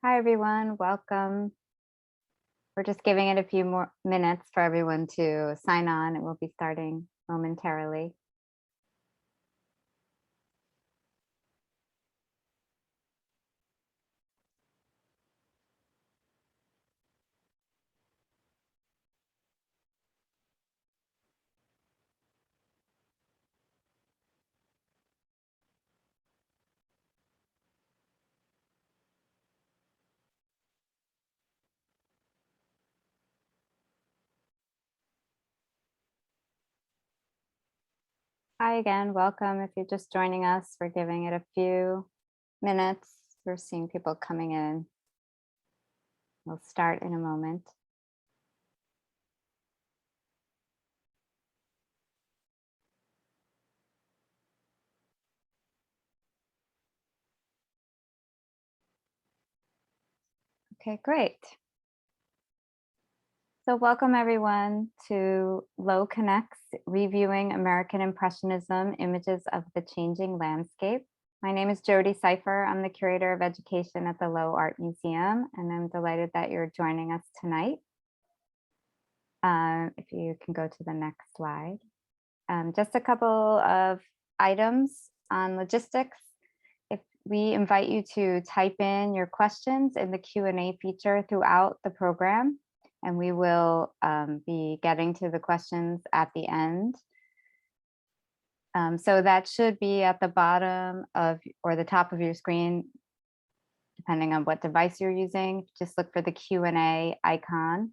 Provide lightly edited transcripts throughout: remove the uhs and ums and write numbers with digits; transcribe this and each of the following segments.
Hi, everyone. Welcome. We're just giving it a few more minutes for everyone to sign on, and we'll be starting momentarily. Hi again. Welcome. If you're just joining us, we're giving it a few minutes. We're seeing people coming in. We'll start in a moment. Okay, great. So welcome everyone to Lowe Connects, Reviewing American Impressionism, Images of the Changing Landscape. My name is Jody Seifer. I'm the Curator of Education at the Lowe Art Museum, and I'm delighted that you're joining us tonight. If you can go to the next slide. Just a couple of items on logistics. If we invite you to type in your questions in the Q&A feature throughout the program, and we will be getting to the questions at the end. So that should be at the bottom of or the top of your screen, depending on what device you're using. Just look for the Q&A icon.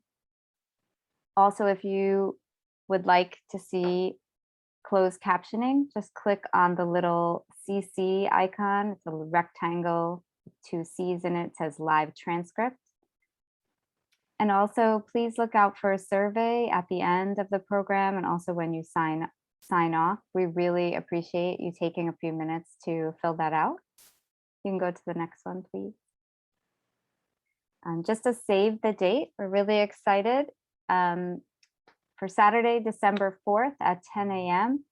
Also, if you would like to see closed captioning, just click on the little CC icon. It's a rectangle with two C's in it. It says live transcript. And also, please look out for a survey at the end of the program, and also when you sign off. We really appreciate you taking a few minutes to fill that out. You can go to the next one, please. Just to save the date, we're really excited. For Saturday, December 4th at 10 a.m.,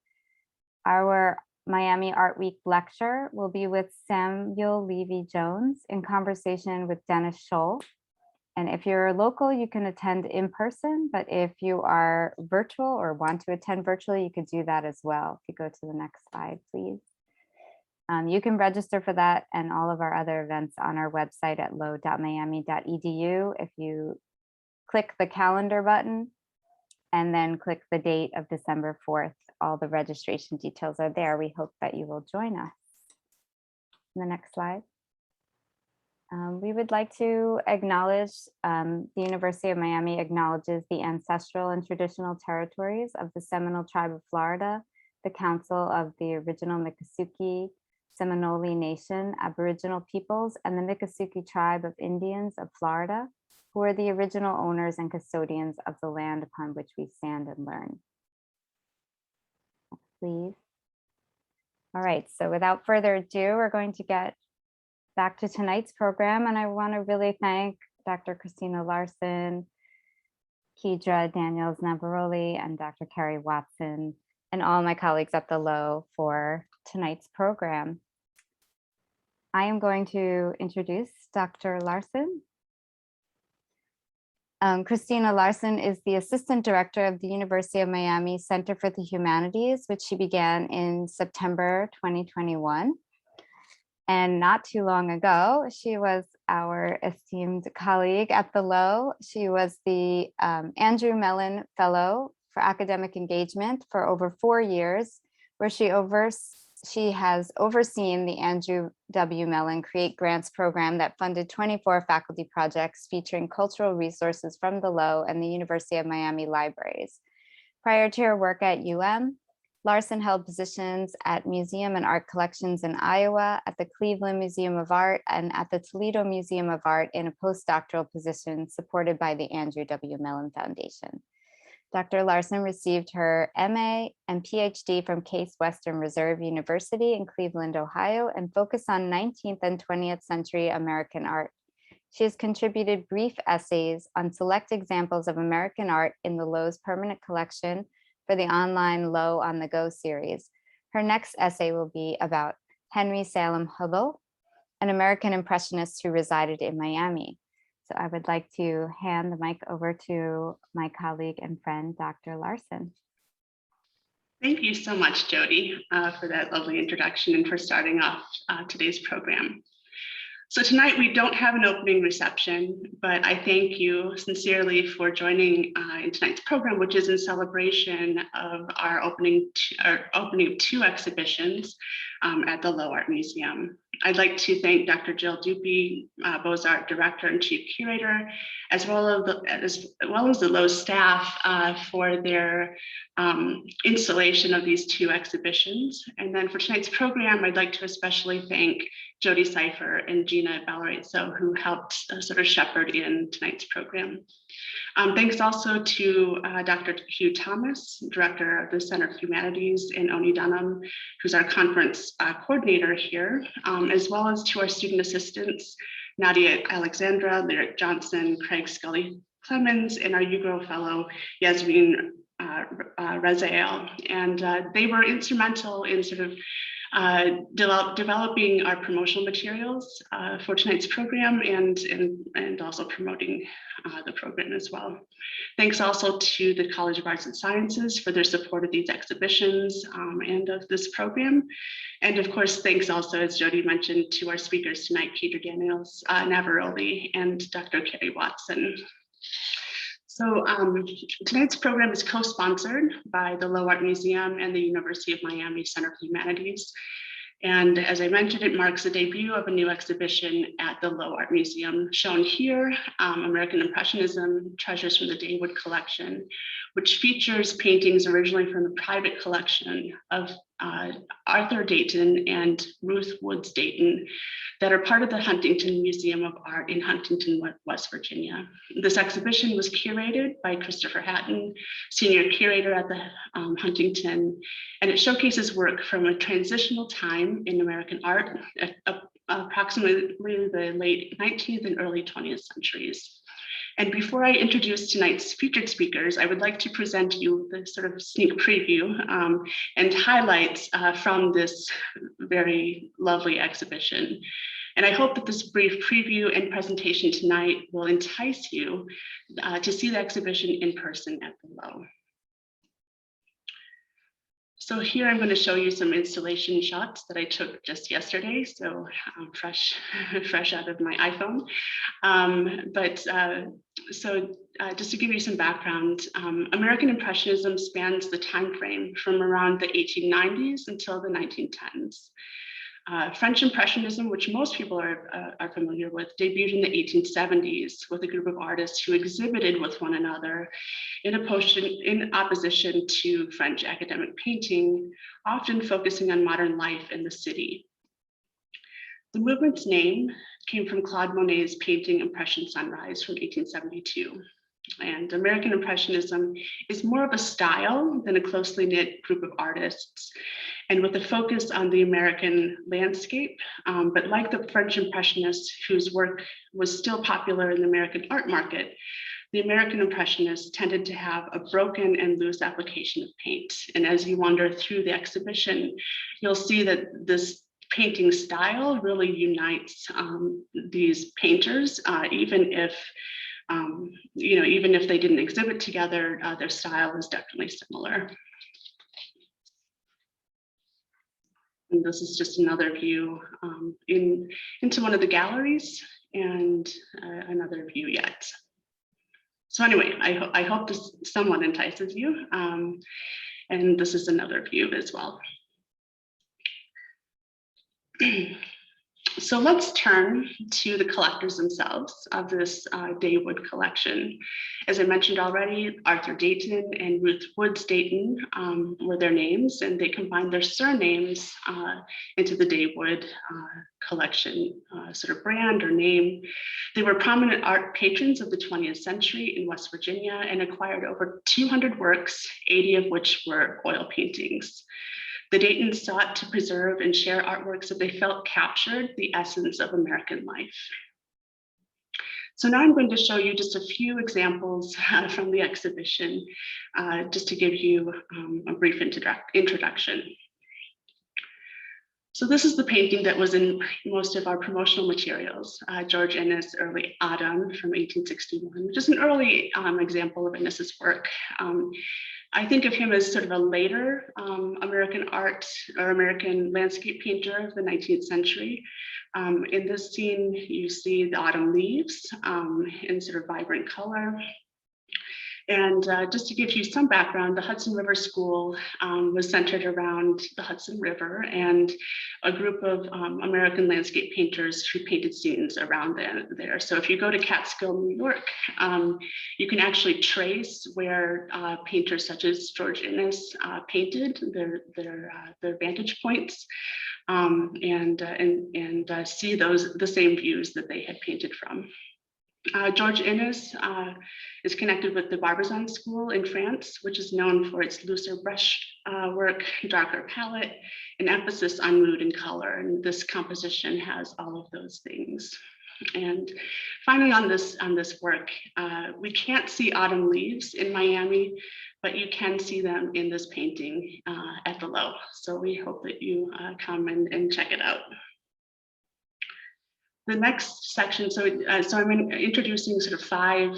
our Miami Art Week lecture will be with Samuel Levy-Jones in conversation with Dennis Scholl. And if you're local, you can attend in person, but if you are virtual or want to attend virtually, you could do that as well. If you go to the next slide, please. You can register for that and all of our other events on our website at lowe.miami.edu. If you click the calendar button and then click the date of December 4th, all the registration details are there. We hope that you will join us. The next slide. We would like to acknowledge the University of Miami acknowledges the ancestral and traditional territories of the Seminole Tribe of Florida, the Council of the Original Miccosukee Seminole Nation, Aboriginal peoples, and the Miccosukee Tribe of Indians of Florida, who are the original owners and custodians of the land upon which we stand and learn. Please. All right, so without further ado, we're going to get back to tonight's program, and I want to really thank Dr. Christina Larson, Keidra Daniels Navaroli, and Dr. Keri Watson, and all my colleagues at the Lowe for tonight's program. I am going to introduce Dr. Larson. Christina Larson is the Assistant Director of the University of Miami Center for the Humanities, which she began in September 2021. And not too long ago, she was our esteemed colleague at the Lowe. She was the Andrew Mellon Fellow for Academic Engagement for over 4 years, where she has overseen the Andrew W. Mellon Create Grants program that funded 24 faculty projects featuring cultural resources from the Lowe and the University of Miami libraries. Prior to her work at UM, Larson held positions at Museum and Art Collections in Iowa, at the Cleveland Museum of Art, and at the Toledo Museum of Art in a postdoctoral position supported by the Andrew W. Mellon Foundation. Dr. Larson received her MA and PhD from Case Western Reserve University in Cleveland, Ohio, and focused on 19th and 20th century American art. She has contributed brief essays on select examples of American art in the Lowe's permanent collection for the online Lowe on the Go series. Her next essay will be about Henry Salem Hubble, an American Impressionist who resided in Miami. So I would like to hand the mic over to my colleague and friend, Dr. Larson. Thank you so much, Jody, for that lovely introduction and for starting off today's program. So tonight we don't have an opening reception, but I thank you sincerely for joining in tonight's program, which is in celebration of our opening of two exhibitions at the Lowe Art Museum. I'd like to thank Dr. Jill Dupe, Beaux-Arts Director and Chief Curator, as well as the Lowe staff for their installation of these two exhibitions. And then for tonight's program, I'd like to especially thank Jody Seifer and Gina Ballerizzo, who helped sort of shepherd in tonight's program. Thanks also to Dr. Hugh Thomas, Director of the Center for Humanities, and Oni Dunham, who's our conference coordinator here, as well as to our student assistants, Nadia Alexandra, Lyric Johnson, Craig Scully Clemens, and our UGRO fellow, Yasmin Razael. And they were instrumental in sort of developing our promotional materials for tonight's program and also promoting the program as well. Thanks also to the College of Arts and Sciences for their support of these exhibitions and of this program. And of course, thanks also, as Jody mentioned, to our speakers tonight, Keidra Daniels, Navaroli, and Dr. Keri Watson. So tonight's program is co-sponsored by the Lowe Art Museum and the University of Miami Center for Humanities. And as I mentioned, it marks the debut of a new exhibition at the Lowe Art Museum, shown here, American Impressionism, Treasures from the Daywood Collection, which features paintings originally from the private collection of Arthur Dayton and Ruth Woods Dayton that are part of the Huntington Museum of Art in Huntington, West Virginia. This exhibition was curated by Christopher Hatton, Senior Curator at the Huntington, and it showcases work from a transitional time in American art, approximately the late 19th and early 20th centuries. And before I introduce tonight's featured speakers, I would like to present you the sort of sneak preview and highlights from this very lovely exhibition. And I hope that this brief preview and presentation tonight will entice you to see the exhibition in person at the Lowe. So here I'm going to show you some installation shots that I took just yesterday, so fresh out of my iPhone. Just to give you some background, American Impressionism spans the time frame from around the 1890s until the 1910s. French Impressionism, which most people are familiar with, debuted in the 1870s with a group of artists who exhibited with one another in opposition to French academic painting, often focusing on modern life in the city. The movement's name came from Claude Monet's painting Impression Sunrise from 1872. And American Impressionism is more of a style than a closely knit group of artists, and with a focus on the American landscape. But like the French Impressionists, whose work was still popular in the American art market, the American Impressionists tended to have a broken and loose application of paint. And as you wander through the exhibition, you'll see that this painting style really unites these painters, even if they didn't exhibit together, their style is definitely similar. And this is just another view into one of the galleries and another view yet. So anyway, I hope this somewhat entices you. And this is another view as well. So let's turn to the collectors themselves of this Daywood collection. As I mentioned already, Arthur Dayton and Ruth Woods Dayton were their names, and they combined their surnames into the Daywood collection sort of brand or name. They were prominent art patrons of the 20th century in West Virginia and acquired over 200 works, 80 of which were oil paintings. The Daytons sought to preserve and share artworks that they felt captured the essence of American life. So now I'm going to show you just a few examples from the exhibition, just to give you a brief introduction. So this is the painting that was in most of our promotional materials, George Inness' Early Autumn from 1861, which is an early example of Inness's work. I think of him as sort of a later American art or American landscape painter of the 19th century. In this scene, you see the autumn leaves in sort of vibrant color. And just to give you some background, the Hudson River School was centered around the Hudson River and a group of American landscape painters who painted scenes around there. So if you go to Catskill, New York, you can actually trace where painters such as George Inness painted their vantage points and see the same views that they had painted from. George Inness is connected with the Barbizon School in France, which is known for its looser brush work, darker palette, and emphasis on mood and color. And this composition has all of those things. And finally, on this work, we can't see autumn leaves in Miami, but you can see them in this painting at the Lowe. So we hope that you come and check it out. The next section, so I'm introducing sort of 5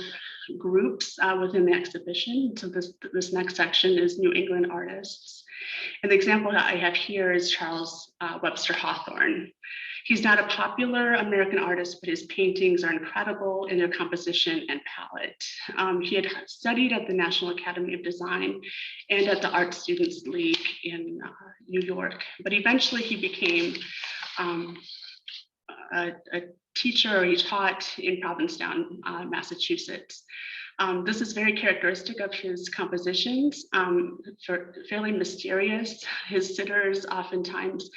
groups within the exhibition. So this next section is New England artists. And the example that I have here is Charles Webster Hawthorne. He's not a popular American artist, but his paintings are incredible in their composition and palette. He had studied at the National Academy of Design and at the Art Students League in New York, but eventually he became a teacher, or he taught in Provincetown, Massachusetts. This is very characteristic of his compositions, fairly mysterious. His sitters oftentimes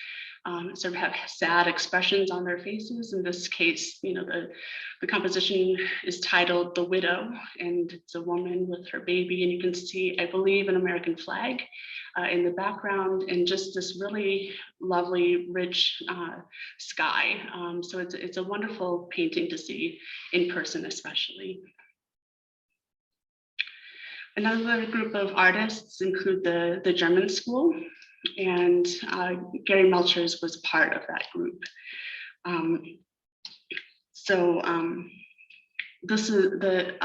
sort of have sad expressions on their faces. In this case, you know, the composition is titled The Widow, and it's a woman with her baby, and you can see, I believe, an American flag in the background, and just this really lovely, rich sky. So it's a wonderful painting to see in person, especially. Another group of artists include the German School, and Gary Melchers was part of that group. This is the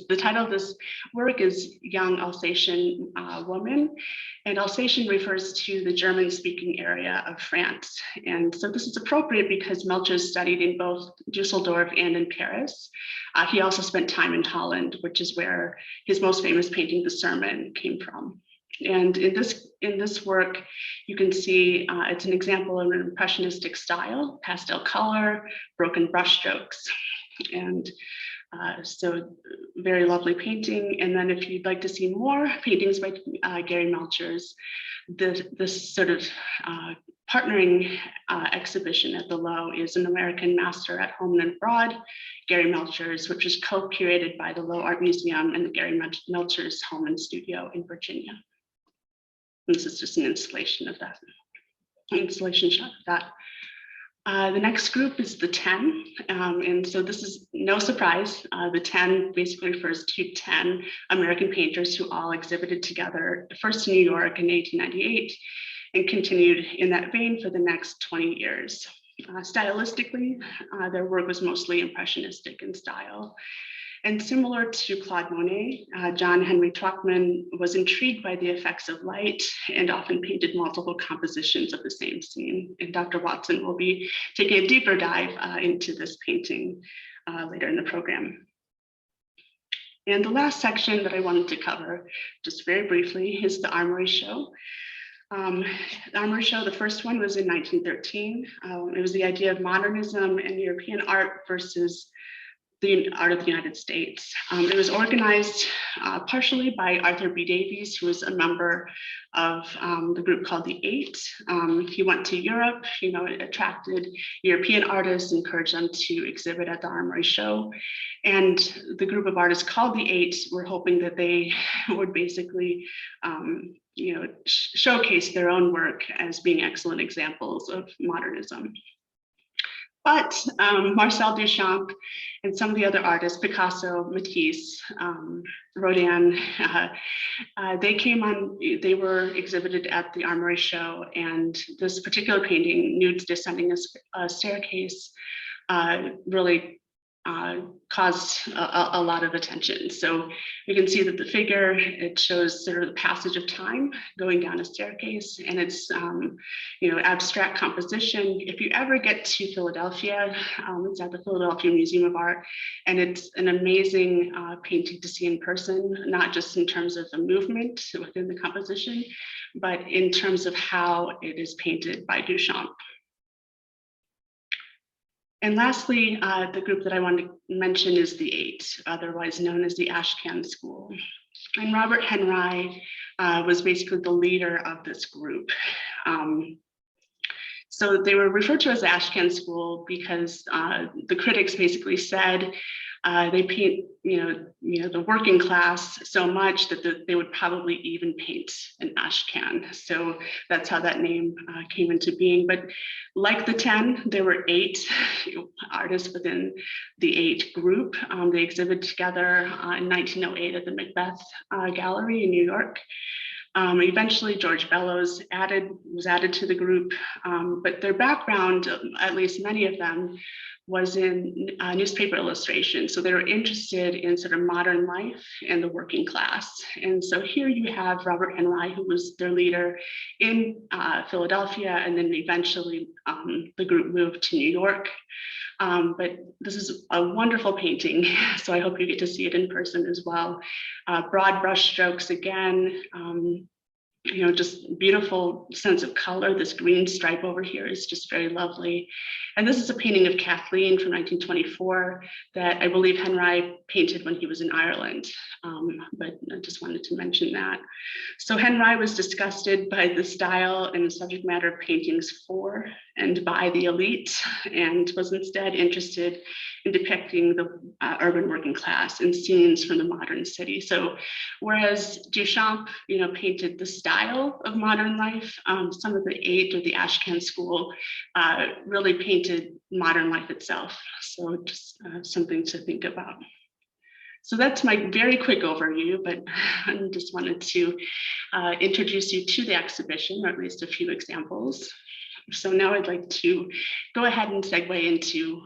the title of this work is Young Alsatian Woman, and Alsatian refers to the German-speaking area of France. And so this is appropriate because Melchers studied in both Dusseldorf and in Paris. He also spent time in Holland, which is where his most famous painting, The Sermon, came from. And in this work, you can see it's an example of an impressionistic style, pastel color, broken brushstrokes. And so very lovely painting. And then if you'd like to see more paintings by Gary Melchers, this sort of partnering exhibition at the Lowe is An American Master at Home and Abroad, Gary Melchers, which is co-curated by the Lowe Art Museum and the Gary Melchers Home and Studio in Virginia. And this is just an installation of that, installation shot of that. The next group is the 10, and so this is no surprise. The 10 basically refers to 10 American painters who all exhibited together, first in New York in 1898, and continued in that vein for the next 20 years. Stylistically, their work was mostly impressionistic in style. And similar to Claude Monet, John Henry Truckman was intrigued by the effects of light and often painted multiple compositions of the same scene. And Dr. Watson will be taking a deeper dive into this painting later in the program. And the last section that I wanted to cover, just very briefly, is the Armory Show. The Armory Show, the first one was in 1913. It was the idea of modernism and European art versus the art of the United States. It was organized partially by Arthur B. Davies, who was a member of the group called the Eight. He went to Europe, you know, it attracted European artists, encouraged them to exhibit at the Armory Show. And the group of artists called the Eight were hoping that they would basically you know, showcase their own work as being excellent examples of modernism. But Marcel Duchamp and some of the other artists, Picasso, Matisse, Rodin, they were exhibited at the Armory show, and this particular painting, Nudes Descending a Staircase, really caused a lot of attention. So you can see that the figure, it shows sort of the passage of time going down a staircase, and it's abstract composition. If you ever get to Philadelphia, it's at the Philadelphia Museum of Art, and it's an amazing painting to see in person, not just in terms of the movement within the composition, but in terms of how it is painted by Duchamp. And lastly, the group that I want to mention is the Eight, otherwise known as the Ashkan School. And Robert Henry was basically the leader of this group. So they were referred to as the Ashkan School because the critics basically said they paint, the working class so much that they would probably even paint an Ashkan. So that's how that name came into being. But like the 10, there were 8 artists within the 8 group. They exhibited together in 1908 at the Macbeth Gallery in New York. Eventually, George Bellows was added to the group, but their background, at least many of them, was in newspaper illustration. So they were interested in sort of modern life and the working class. And so here you have Robert Henry, who was their leader in Philadelphia, and then eventually the group moved to New York. But this is a wonderful painting, so I hope you get to see it in person as well. Broad brush strokes again, just beautiful sense of color. This green stripe over here is just very lovely. And this is a painting of Kathleen from 1924 that I believe Henry painted when he was in Ireland, but I just wanted to mention that. So Henry was disgusted by the style and the subject matter of paintings for and by the elite, and was instead interested in depicting the urban working class and scenes from the modern city. So whereas Duchamp, painted the style of modern life, some of the 8 of the Ashkan School really painted modern life itself. So just something to think about. So that's my very quick overview, but I just wanted to introduce you to the exhibition, or at least a few examples. So now I'd like to go ahead and segue into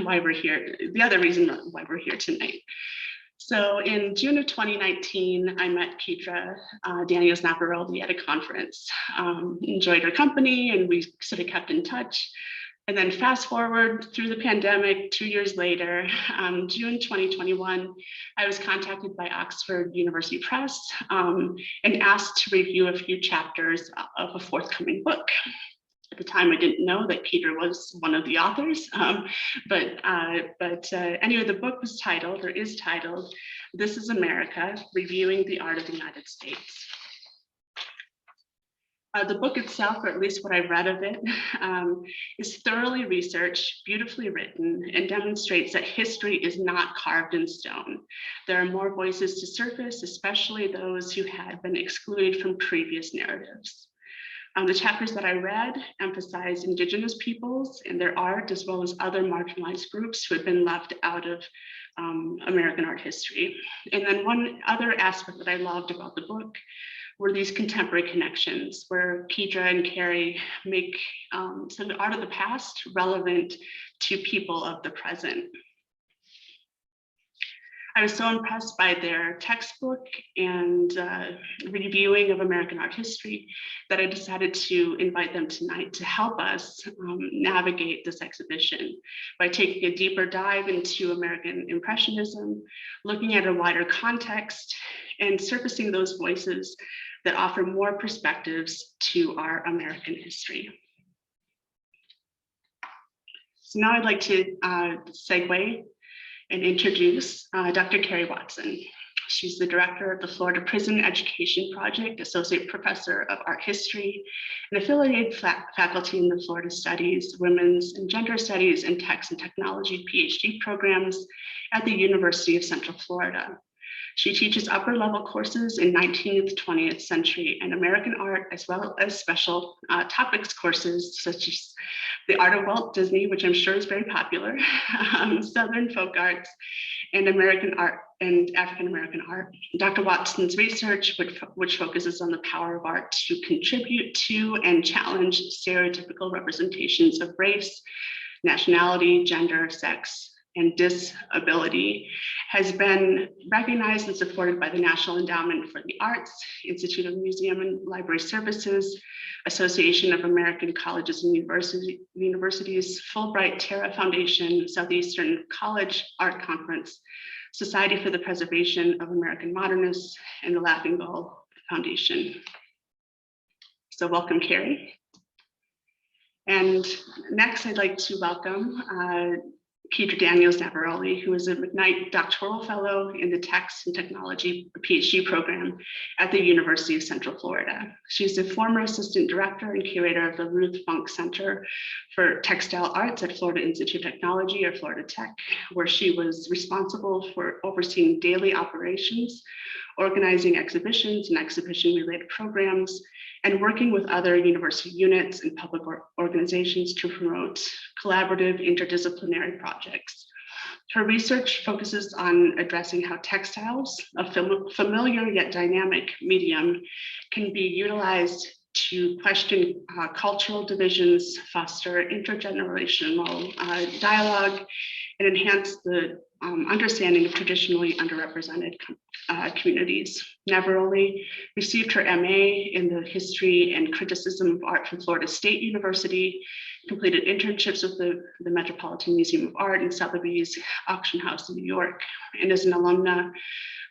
why we're here, the other reason why we're here tonight. So in June of 2019, I met Keidra Daniels Navaroli at a conference, enjoyed her company, and we sort of kept in touch. And then fast forward through the pandemic, 2 years later, June 2021, I was contacted by Oxford University Press and asked to review a few chapters of a forthcoming book. At the time, I didn't know that Keidra was one of the authors, but anyway, the book was titled, or is titled, This is America, Reviewing the Art of the United States. The book itself, or at least what I read of it, is thoroughly researched, beautifully written, and demonstrates that history is not carved in stone. There are more voices to surface, especially those who had been excluded from previous narratives. The chapters that I read emphasize Indigenous peoples and their art, as well as other marginalized groups who had been left out of American art history. And then one other aspect that I loved about the book were these contemporary connections, where Keidra and Keri make some art of the past relevant to people of the present. I was so impressed by their textbook and reviewing of American art history that I decided to invite them tonight to help us navigate this exhibition by taking a deeper dive into American Impressionism, looking at a wider context, and surfacing those voices that offer more perspectives to our American history. So now I'd like to segue and introduce Dr. Keri Watson. She's the director of the Florida Prison Education Project, associate professor of art history, and affiliated faculty in the Florida Studies, Women's and Gender Studies, and Text and Technology PhD programs at the University of Central Florida. She teaches upper level courses in 19th, 20th century and American art, as well as special topics courses such as the art of Walt Disney, which I'm sure is very popular, Southern folk arts, and American art and African-American art. Dr. Watson's research, which focuses on the power of art to contribute to and challenge stereotypical representations of race, nationality, gender, sex, and disability, has been recognized and supported by the National Endowment for the Arts, Institute of Museum and Library Services, Association of American Colleges and Universities, Fulbright Terra Foundation, Southeastern College Art Conference, Society for the Preservation of American Modernists, and the Laughing Gull Foundation. So welcome, Keri. And next, I'd like to welcome Keidra Navaroli, who is a McKnight Doctoral Fellow in the Text and Technology PhD program at the University of Central Florida. She's a former Assistant Director and Curator of the Ruth Funk Center for Textile Arts at Florida Institute of Technology, or Florida Tech, where she was responsible for overseeing daily operations, organizing exhibitions and exhibition-related programs, and working with other university units and public organizations to promote collaborative interdisciplinary projects. Her research focuses on addressing how textiles, a familiar yet dynamic medium, can be utilized to question cultural divisions, foster intergenerational dialogue, and enhance the understanding of traditionally underrepresented communities. Navaroli received her MA in the History and Criticism of Art from Florida State University, completed internships with the Metropolitan Museum of Art and Sotheby's Auction House in New York, and is an alumna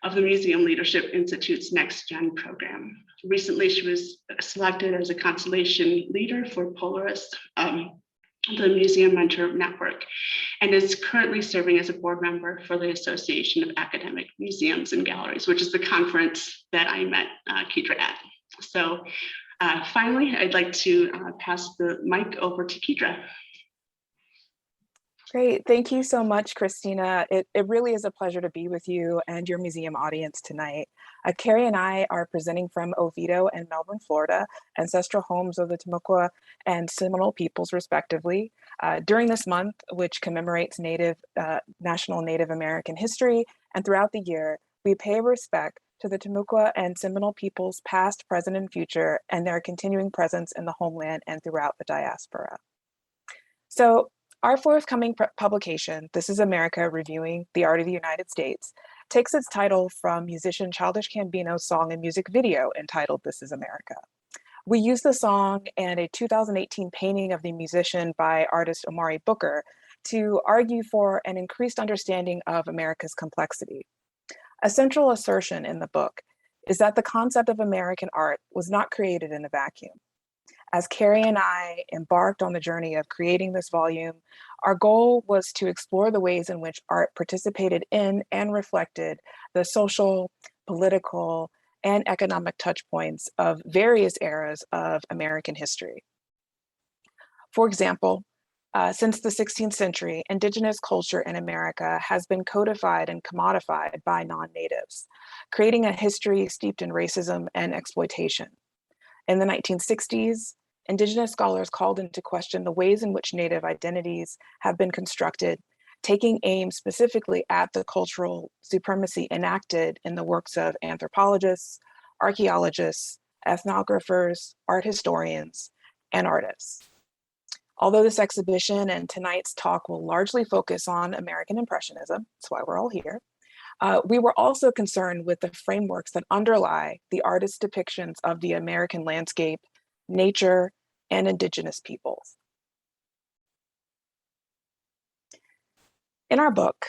of the Museum Leadership Institute's Next Gen program. Recently, she was selected as a constellation leader for Polaris, the Museum Mentor Network, and is currently serving as a board member for the Association of Academic Museums and Galleries, which is the conference that I met Keidra at. So finally, I'd like to pass the mic over to Keidra. Great, thank you so much, Christina. It really is a pleasure to be with you and your museum audience tonight. Keri and I are presenting from Oviedo and Melbourne, Florida, ancestral homes of the Timucua and Seminole peoples, respectively. During this month, which commemorates National Native American History, and throughout the year, we pay respect to the Timucua and Seminole peoples, past, present, and future, and their continuing presence in the homeland and throughout the diaspora. So, our forthcoming publication, This is America, Reviewing the Art of the United States, takes its title from musician Childish Gambino's song and music video entitled This is America. We use the song and a 2018 painting of the musician by artist Omari Booker to argue for an increased understanding of America's complexity. A central assertion in the book is that the concept of American art was not created in a vacuum. As Keri and I embarked on the journey of creating this volume, our goal was to explore the ways in which art participated in and reflected the social, political, and economic touchpoints of various eras of American history. For example, since the 16th century, indigenous culture in America has been codified and commodified by non-natives, creating a history steeped in racism and exploitation. In the 1960s, indigenous scholars called into question the ways in which Native identities have been constructed, taking aim specifically at the cultural supremacy enacted in the works of anthropologists, archaeologists, ethnographers, art historians, and artists. Although this exhibition and tonight's talk will largely focus on American Impressionism, that's why we're all here, we were also concerned with the frameworks that underlie the artist's depictions of the American landscape, nature, and indigenous peoples. In our book,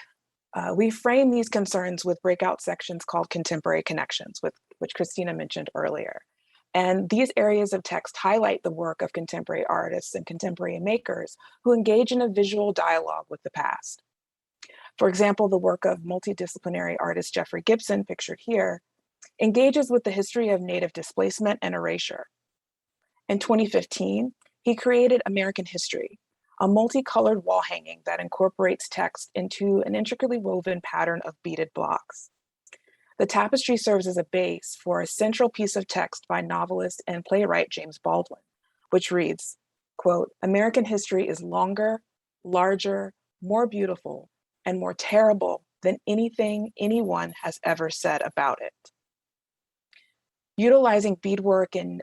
we frame these concerns with breakout sections called Contemporary Connections, which Christina mentioned earlier. And these areas of text highlight the work of contemporary artists and contemporary makers who engage in a visual dialogue with the past. For example, the work of multidisciplinary artist Jeffrey Gibson, pictured here, engages with the history of Native displacement and erasure. In 2015, he created American History, a multicolored wall hanging that incorporates text into an intricately woven pattern of beaded blocks. The tapestry serves as a base for a central piece of text by novelist and playwright James Baldwin, which reads, quote, "American history is longer, larger, more beautiful, and more terrible than anything anyone has ever said about it." Utilizing beadwork and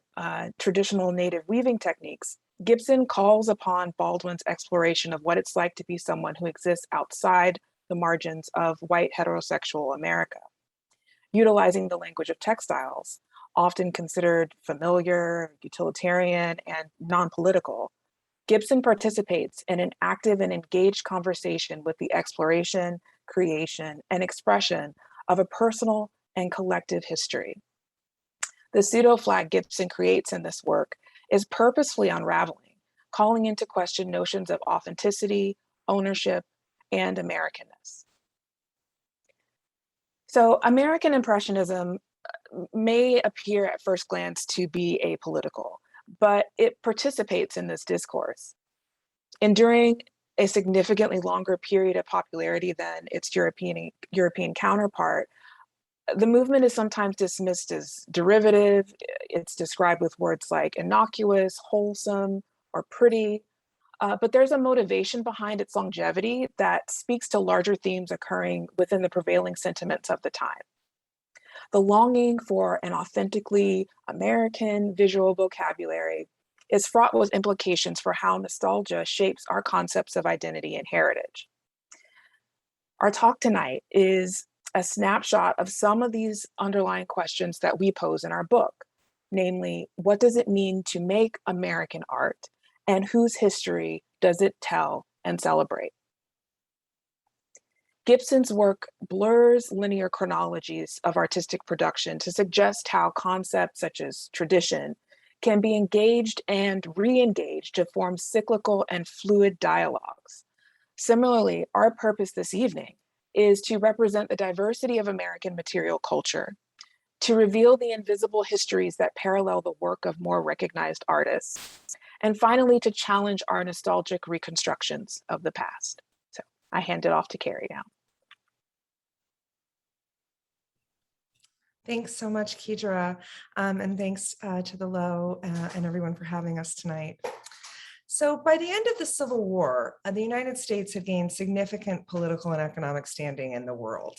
traditional native weaving techniques, Gibson calls upon Baldwin's exploration of what it's like to be someone who exists outside the margins of white heterosexual America. Utilizing the language of textiles, often considered familiar, utilitarian, and non-political, Gibson participates in an active and engaged conversation with the exploration, creation, and expression of a personal and collective history. The pseudo-flag Gibson creates in this work is purposefully unraveling, calling into question notions of authenticity, ownership, and Americanness. So American Impressionism may appear at first glance to be apolitical, but it participates in this discourse. Enduring a significantly longer period of popularity than its European counterpart, the movement is sometimes dismissed as derivative. It's described with words like innocuous, wholesome, or pretty, but there's a motivation behind its longevity that speaks to larger themes occurring within the prevailing sentiments of the time. The longing for an authentically American visual vocabulary is fraught with implications for how nostalgia shapes our concepts of identity and heritage. Our talk tonight is a snapshot of some of these underlying questions that we pose in our book, namely, what does it mean to make American art, and whose history does it tell and celebrate? Gibson's work blurs linear chronologies of artistic production to suggest how concepts such as tradition can be engaged and re-engaged to form cyclical and fluid dialogues. Similarly, our purpose this evening is to represent the diversity of American material culture, to reveal the invisible histories that parallel the work of more recognized artists, and finally, to challenge our nostalgic reconstructions of the past. So I hand it off to Keri now. Thanks so much, Keidra, and thanks to the Lowe and everyone for having us tonight. So by the end of the Civil War, the United States had gained significant political and economic standing in the world.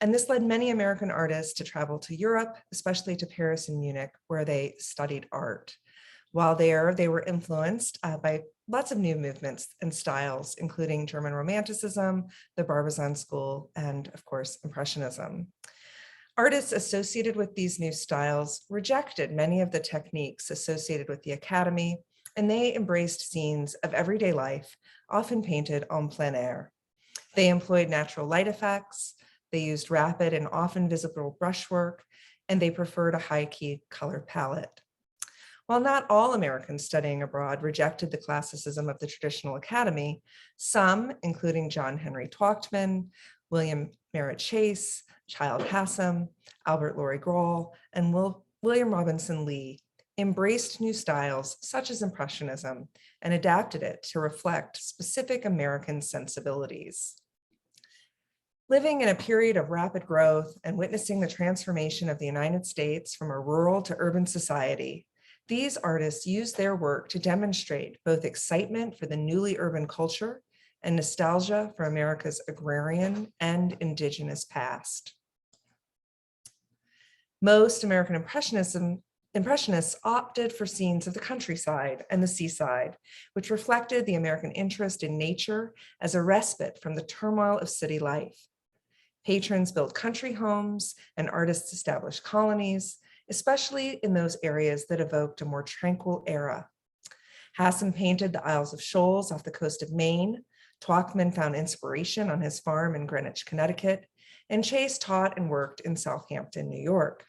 And this led many American artists to travel to Europe, especially to Paris and Munich, where they studied art. While there, they were influenced by lots of new movements and styles, including German Romanticism, the Barbizon School, and of course, Impressionism. Artists associated with these new styles rejected many of the techniques associated with the Academy, and they embraced scenes of everyday life, often painted en plein air. They employed natural light effects, they used rapid and often visible brushwork, and they preferred a high-key color palette. While not all Americans studying abroad rejected the classicism of the traditional academy, some, including John Henry Twachtman, William Merritt Chase, Childe Hassam, Albert Laurie Grohl, and William Robinson Lee, embraced new styles such as Impressionism and adapted it to reflect specific American sensibilities. Living in a period of rapid growth and witnessing the transformation of the United States from a rural to urban society, these artists used their work to demonstrate both excitement for the newly urban culture and nostalgia for America's agrarian and indigenous past. Most American Impressionists opted for scenes of the countryside and the seaside, which reflected the American interest in nature as a respite from the turmoil of city life. Patrons built country homes and artists established colonies, especially in those areas that evoked a more tranquil era. Hassam painted the Isles of Shoals off the coast of Maine. Twachtman found inspiration on his farm in Greenwich, Connecticut, and Chase taught and worked in Southampton, New York.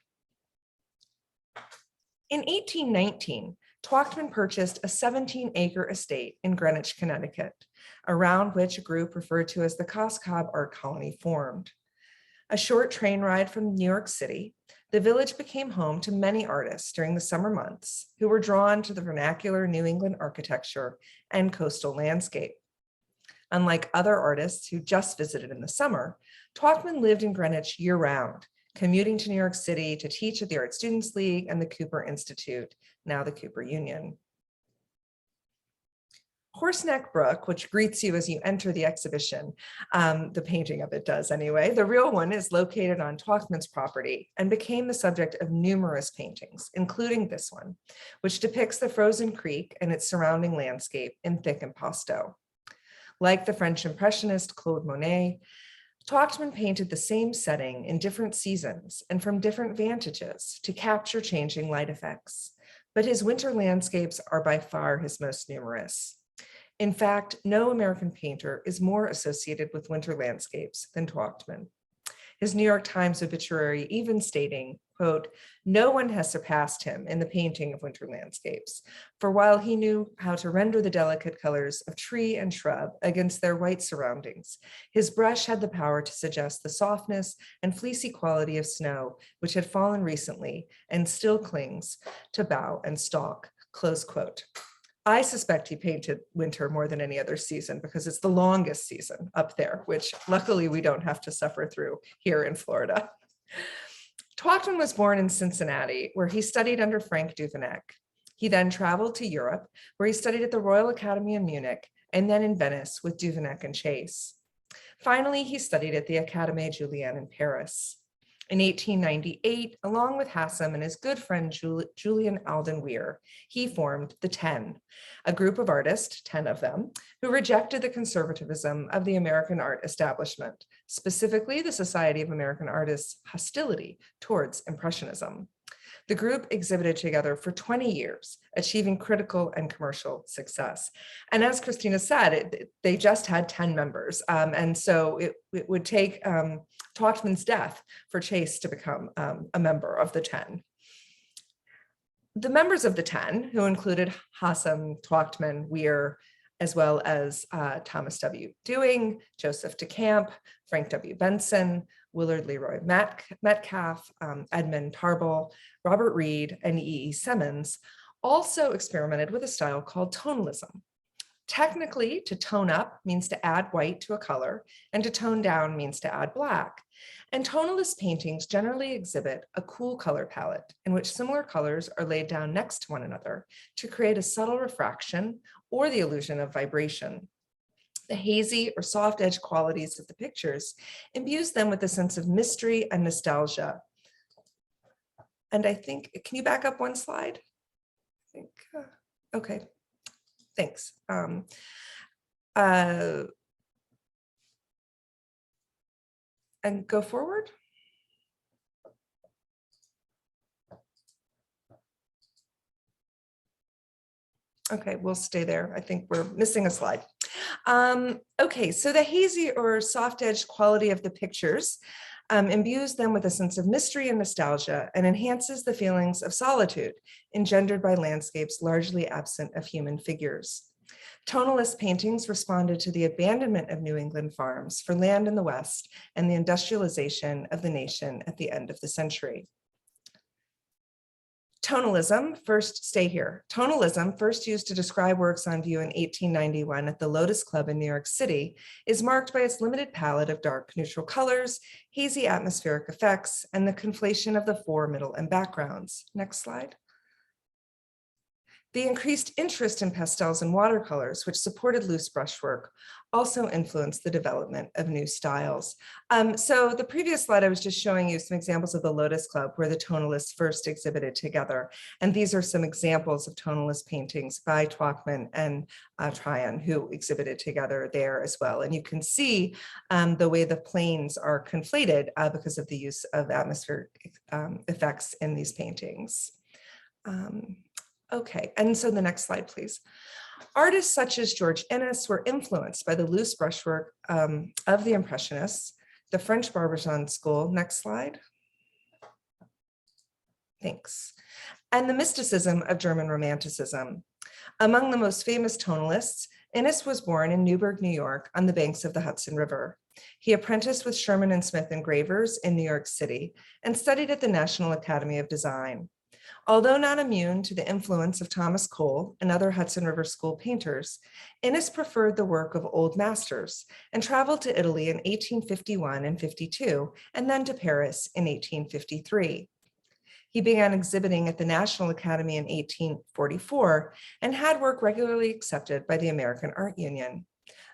In 1819, Twachtman purchased a 17-acre estate in Greenwich, Connecticut, around which a group referred to as the Coscob Art Colony formed. A short train ride from New York City, the village became home to many artists during the summer months who were drawn to the vernacular New England architecture and coastal landscape. Unlike other artists who just visited in the summer, Twachtman lived in Greenwich year-round, commuting to New York City to teach at the Art Students League and the Cooper Institute, now the Cooper Union. Horseneck Brook, which greets you as you enter the exhibition, the painting of it does anyway, the real one is located on Twachtman's property and became the subject of numerous paintings, including this one, which depicts the frozen creek and its surrounding landscape in thick impasto. Like the French Impressionist Claude Monet, Twachtman painted the same setting in different seasons and from different vantages to capture changing light effects, but his winter landscapes are by far his most numerous. In fact, no American painter is more associated with winter landscapes than Twachtman. His New York Times obituary even stating, quote, "No one has surpassed him in the painting of winter landscapes, for while he knew how to render the delicate colors of tree and shrub against their white surroundings, his brush had the power to suggest the softness and fleecy quality of snow which had fallen recently and still clings to bough and stalk," close quote. I suspect he painted winter more than any other season because it's the longest season up there, which luckily we don't have to suffer through here in Florida. Twachtman was born in Cincinnati, where he studied under Frank Duveneck. He then traveled to Europe, where he studied at the Royal Academy in Munich, and then in Venice with Duveneck and Chase. Finally, he studied at the Académie Julian in Paris. In 1898, along with Hassam and his good friend Julian Alden Weir, he formed the 10, a group of artists, 10 of them, who rejected the conservatism of the American art establishment, specifically the Society of American Artists' hostility towards Impressionism. The group exhibited together for 20 years, achieving critical and commercial success. And as Christina said, they just had 10 members. And so it would take Twachtman's death for Chase to become a member of the 10. The members of the 10, who included Hassam, Twachtman, Weir, as well as Thomas W. Dewing, Joseph DeCamp, Frank W. Benson, Willard Leroy Metcalf, Edmund Tarbell, Robert Reed, and E.E. Simmons, also experimented with a style called tonalism. Technically, to tone up means to add white to a color, and to tone down means to add black. And tonalist paintings generally exhibit a cool color palette in which similar colors are laid down next to one another to create a subtle refraction or the illusion of vibration. The hazy or soft edge qualities of the pictures imbues them with a sense of mystery and nostalgia. And I think, can you back up one slide? I think, okay, thanks. And go forward. Okay, we'll stay there. I think we're missing a slide. Okay, so the hazy or soft edged quality of the pictures imbues them with a sense of mystery and nostalgia and enhances the feelings of solitude engendered by landscapes largely absent of human figures. Tonalist paintings responded to the abandonment of New England farms for land in the West and the industrialization of the nation at the end of the century. Tonalism, Tonalism, first used to describe works on view in 1891 at the Lotus Club in New York City, is marked by its limited palette of dark neutral colors, hazy atmospheric effects, and the conflation of the fore, middle, and backgrounds. Next slide. The increased interest in pastels and watercolors, which supported loose brushwork, also influenced the development of new styles. So the previous slide, I was just showing you some examples of the Lotus Club where the tonalists first exhibited together. And these are some examples of tonalist paintings by Twachtman and Tryon, who exhibited together there as well. And you can see the way the planes are conflated because of the use of atmospheric effects in these paintings. Okay, and so the next slide, please. Artists such as George Inness were influenced by the loose brushwork of the Impressionists, the French Barbizon school. Next slide. Thanks. And the mysticism of German Romanticism. Among the most famous tonalists, Inness was born in Newburgh, New York, on the banks of the Hudson River. He apprenticed with Sherman and Smith engravers in New York City and studied at the National Academy of Design. Although not immune to the influence of Thomas Cole and other Hudson River School painters, Inness preferred the work of old masters and traveled to Italy in 1851 and 52, and then to Paris in 1853. He began exhibiting at the National Academy in 1844 and had work regularly accepted by the American Art Union.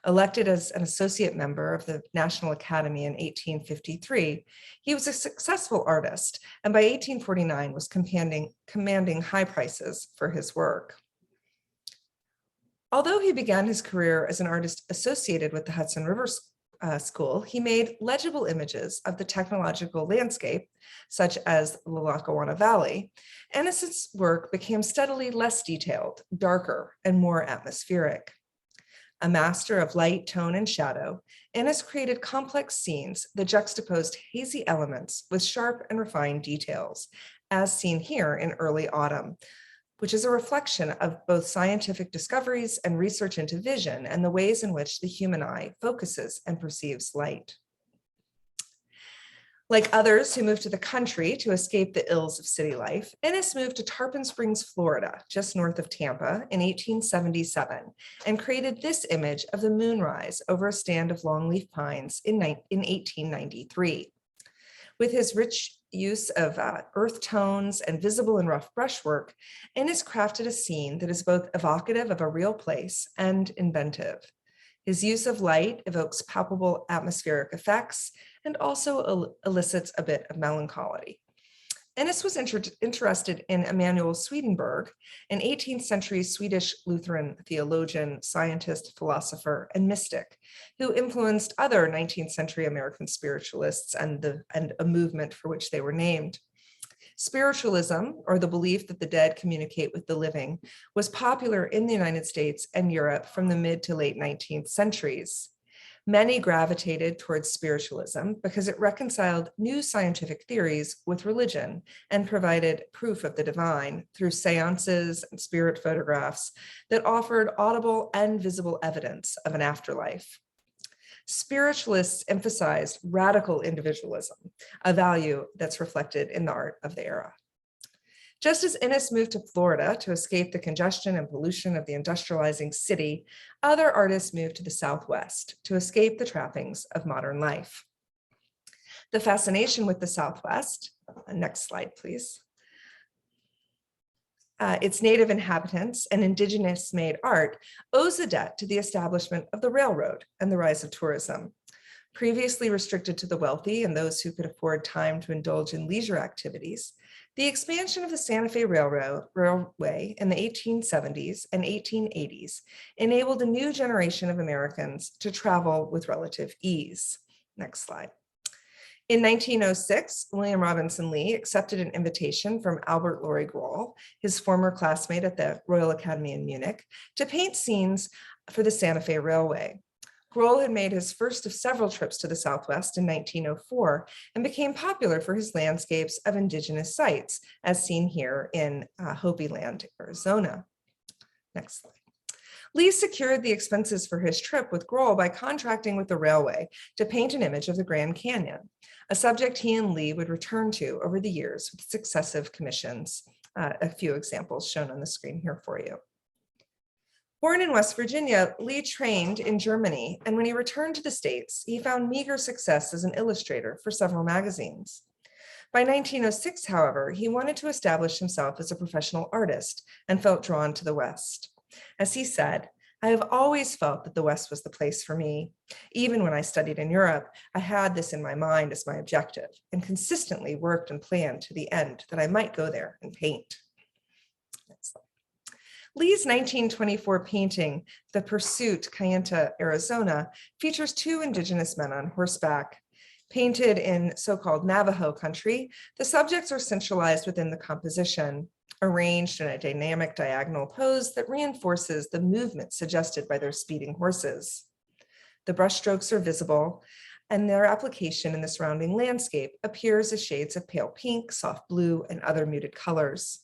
Elected as an associate member of the National Academy in 1853, he was a successful artist, and by 1849 was commanding high prices for his work. Although he began his career as an artist associated with the Hudson River School, he made legible images of the technological landscape, such as the Lackawanna Valley, and his work became steadily less detailed, darker, and more atmospheric. A master of light, tone, and shadow, Ennis created complex scenes that juxtaposed hazy elements with sharp and refined details, as seen here in Early Autumn, which is a reflection of both scientific discoveries and research into vision and the ways in which the human eye focuses and perceives light. Like others who moved to the country to escape the ills of city life, Ennis moved to Tarpon Springs, Florida, just north of Tampa in 1877, and created this image of the moonrise over a stand of longleaf pines in 1893. With his rich use of earth tones and visible and rough brushwork, Ennis crafted a scene that is both evocative of a real place and inventive. His use of light evokes palpable atmospheric effects and also elicits a bit of melancholy. Ennis was interested in Emanuel Swedenborg, an 18th century Swedish Lutheran theologian, scientist, philosopher, and mystic, who influenced other 19th century American spiritualists and a movement for which they were named. Spiritualism, or the belief that the dead communicate with the living, was popular in the United States and Europe from the mid to late 19th centuries. Many gravitated towards spiritualism because it reconciled new scientific theories with religion and provided proof of the divine through seances and spirit photographs that offered audible and visible evidence of an afterlife. Spiritualists emphasized radical individualism, a value that's reflected in the art of the era. Just as Ennis moved to Florida to escape the congestion and pollution of the industrializing city, other artists moved to the Southwest to escape the trappings of modern life. The fascination with the Southwest, next slide, please. Its native inhabitants and indigenous-made art owes a debt to the establishment of the railroad and the rise of tourism. Previously restricted to the wealthy and those who could afford time to indulge in leisure activities, the expansion of the Santa Fe Railway in the 1870s and 1880s enabled a new generation of Americans to travel with relative ease. Next slide. In 1906, William Robinson Lee accepted an invitation from Albert Lory Groll, his former classmate at the Royal Academy in Munich, to paint scenes for the Santa Fe Railway. Groll had made his first of several trips to the Southwest in 1904 and became popular for his landscapes of indigenous sites, as seen here in Hopi Land, Arizona. Next slide. Lee secured the expenses for his trip with Groll by contracting with the railway to paint an image of the Grand Canyon, a subject he and Lee would return to over the years with successive commissions. A few examples shown on the screen here for you. Born in West Virginia, Lee trained in Germany, and when he returned to the States, he found meager success as an illustrator for several magazines. By 1906, however, he wanted to establish himself as a professional artist and felt drawn to the West. As he said, "I have always felt that the West was the place for me. Even when I studied in Europe, I had this in my mind as my objective and consistently worked and planned to the end that I might go there and paint." Next slide. Lee's 1924 painting, The Pursuit, Kayenta, Arizona, features two indigenous men on horseback. Painted in so-called Navajo country, the subjects are centralized within the composition, arranged in a dynamic diagonal pose that reinforces the movement suggested by their speeding horses. The brushstrokes are visible, and their application in the surrounding landscape appears as shades of pale pink, soft blue, and other muted colors.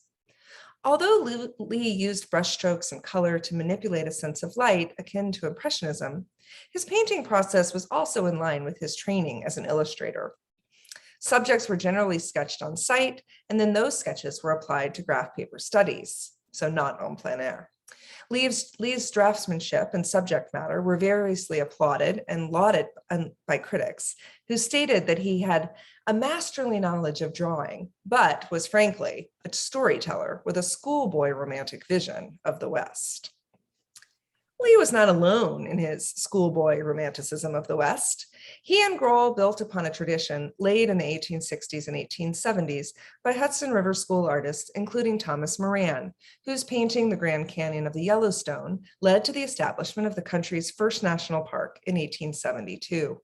Although Lee used brushstrokes and color to manipulate a sense of light akin to Impressionism, his painting process was also in line with his training as an illustrator. Subjects were generally sketched on site, and then those sketches were applied to graph paper studies, so not en plein air. Lee's draftsmanship and subject matter were variously applauded and lauded by critics, who stated that he had a masterly knowledge of drawing, but was frankly a storyteller with a schoolboy romantic vision of the West. Lee was not alone in his schoolboy romanticism of the West. He and Grohl built upon a tradition laid in the 1860s and 1870s by Hudson River School artists, including Thomas Moran, whose painting The Grand Canyon of the Yellowstone led to the establishment of the country's first national park in 1872.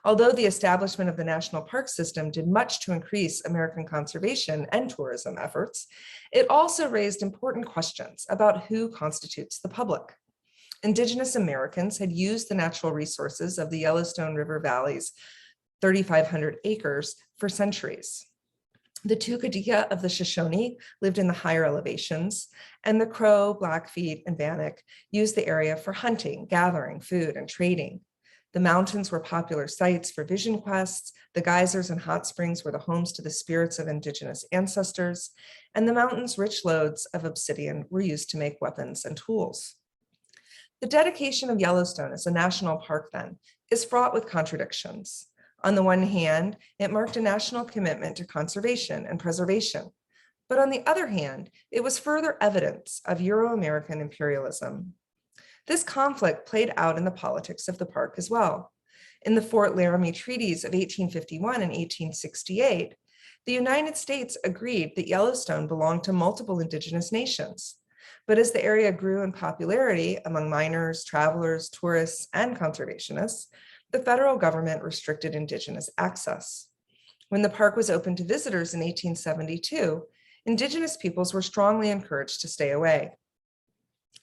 Although the establishment of the national park system did much to increase American conservation and tourism efforts, it also raised important questions about who constitutes the public. Indigenous Americans had used the natural resources of the Yellowstone River Valley's 3,500 acres for centuries. The Tukadika of the Shoshone lived in the higher elevations, and the Crow, Blackfeet, and Bannock used the area for hunting, gathering food, and trading. The mountains were popular sites for vision quests. The geysers and hot springs were the homes to the spirits of indigenous ancestors, and the mountains' rich lodes of obsidian were used to make weapons and tools. The dedication of Yellowstone as a national park then is fraught with contradictions. On the one hand, it marked a national commitment to conservation and preservation. But on the other hand, it was further evidence of Euro-American imperialism. This conflict played out in the politics of the park as well. In the Fort Laramie Treaties of 1851 and 1868, the United States agreed that Yellowstone belonged to multiple indigenous nations. But as the area grew in popularity among miners, travelers, tourists, and conservationists, the federal government restricted indigenous access. When the park was open to visitors in 1872, indigenous peoples were strongly encouraged to stay away.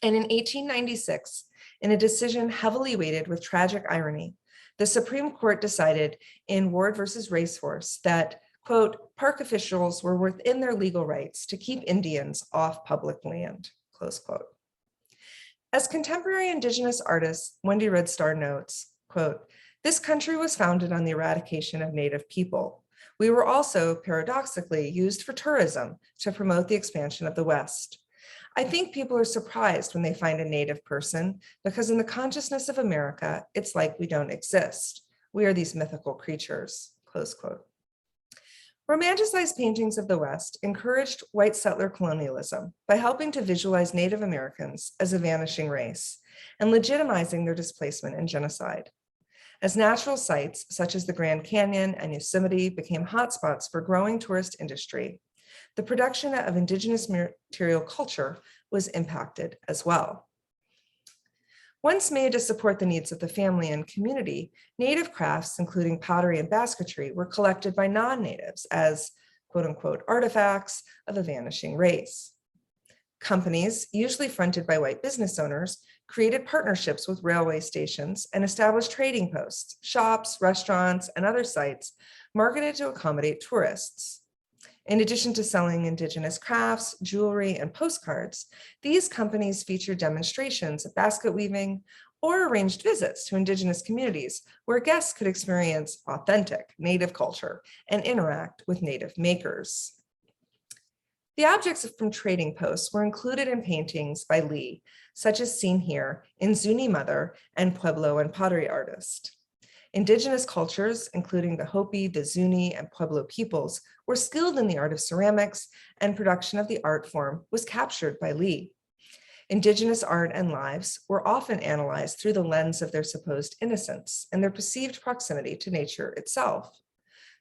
And in 1896, in a decision heavily weighted with tragic irony, the Supreme Court decided in Ward versus Racehorse that, quote, park officials were within their legal rights to keep Indians off public land, close quote. As contemporary indigenous artist Wendy Red Star notes, quote, this country was founded on the eradication of Native people. We were also paradoxically used for tourism to promote the expansion of the West. I think people are surprised when they find a Native person because in the consciousness of America, it's like we don't exist. We are these mythical creatures, close quote. Romanticized paintings of the West encouraged white settler colonialism by helping to visualize Native Americans as a vanishing race and legitimizing their displacement and genocide. As natural sites such as the Grand Canyon and Yosemite became hotspots for growing tourist industry, the production of indigenous material culture was impacted as well. Once made to support the needs of the family and community, Native crafts, including pottery and basketry, were collected by non-natives as quote unquote artifacts of a vanishing race. Companies, usually fronted by white business owners, created partnerships with railway stations and established trading posts, shops, restaurants, and other sites marketed to accommodate tourists. In addition to selling indigenous crafts, jewelry, and postcards, these companies featured demonstrations of basket weaving or arranged visits to indigenous communities where guests could experience authentic Native culture and interact with Native makers. The objects from trading posts were included in paintings by Lee, such as seen here in Zuni Mother and Pueblo and Pottery Artist. Indigenous cultures, including the Hopi, the Zuni, and Pueblo peoples, were skilled in the art of ceramics, and production of the art form was captured by Lee. Indigenous art and lives were often analyzed through the lens of their supposed innocence and their perceived proximity to nature itself.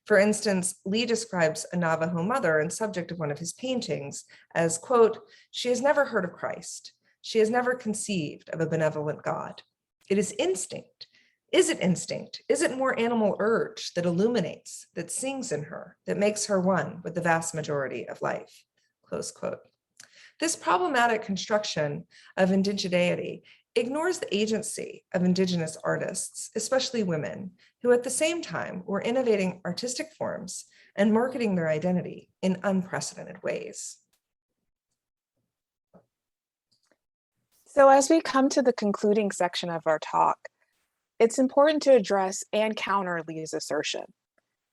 For instance, Lee describes a Navajo mother and subject of one of his paintings as, quote, she has never heard of Christ. She has never conceived of a benevolent God. It is instinct. Is it instinct? Is it more animal urge that illuminates, that sings in her, that makes her one with the vast majority of life? Close quote. This problematic construction of indigeneity ignores the agency of indigenous artists, especially women, who at the same time were innovating artistic forms and marketing their identity in unprecedented ways. So as we come to the concluding section of our talk, it's important to address and counter Lee's assertion.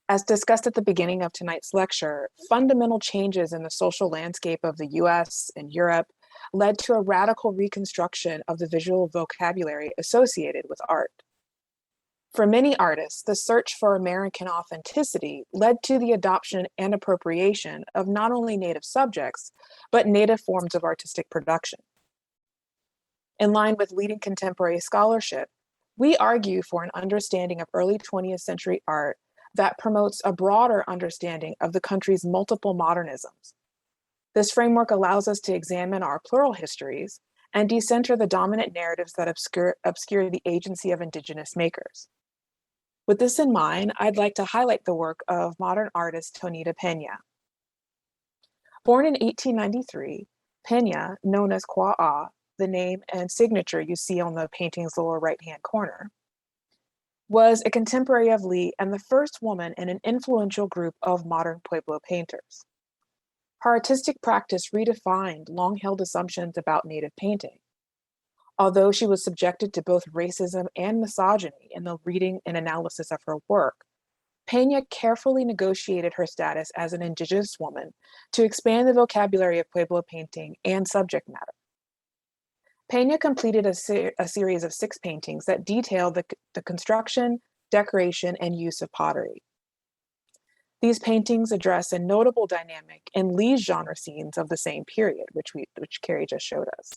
As discussed at the beginning of tonight's lecture, fundamental changes in the social landscape of the US and Europe led to a radical reconstruction of the visual vocabulary associated with art. For many artists, the search for American authenticity led to the adoption and appropriation of not only Native subjects, but Native forms of artistic production. In line with leading contemporary scholarship, we argue for an understanding of early 20th century art that promotes a broader understanding of the country's multiple modernisms. This framework allows us to examine our plural histories and decenter the dominant narratives that obscure the agency of Indigenous makers. With this in mind, I'd like to highlight the work of modern artist Tonita Peña. Born in 1893, Peña, known as Kwa'a, the name and signature you see on the painting's lower right-hand corner, was a contemporary of Lee and the first woman in an influential group of modern Pueblo painters. Her artistic practice redefined long-held assumptions about Native painting. Although she was subjected to both racism and misogyny in the reading and analysis of her work, Peña carefully negotiated her status as an Indigenous woman to expand the vocabulary of Pueblo painting and subject matter. Peña completed a series of 6 paintings that detail the construction, decoration, and use of pottery. These paintings address a notable dynamic in Lee's genre scenes of the same period, which Keri just showed us.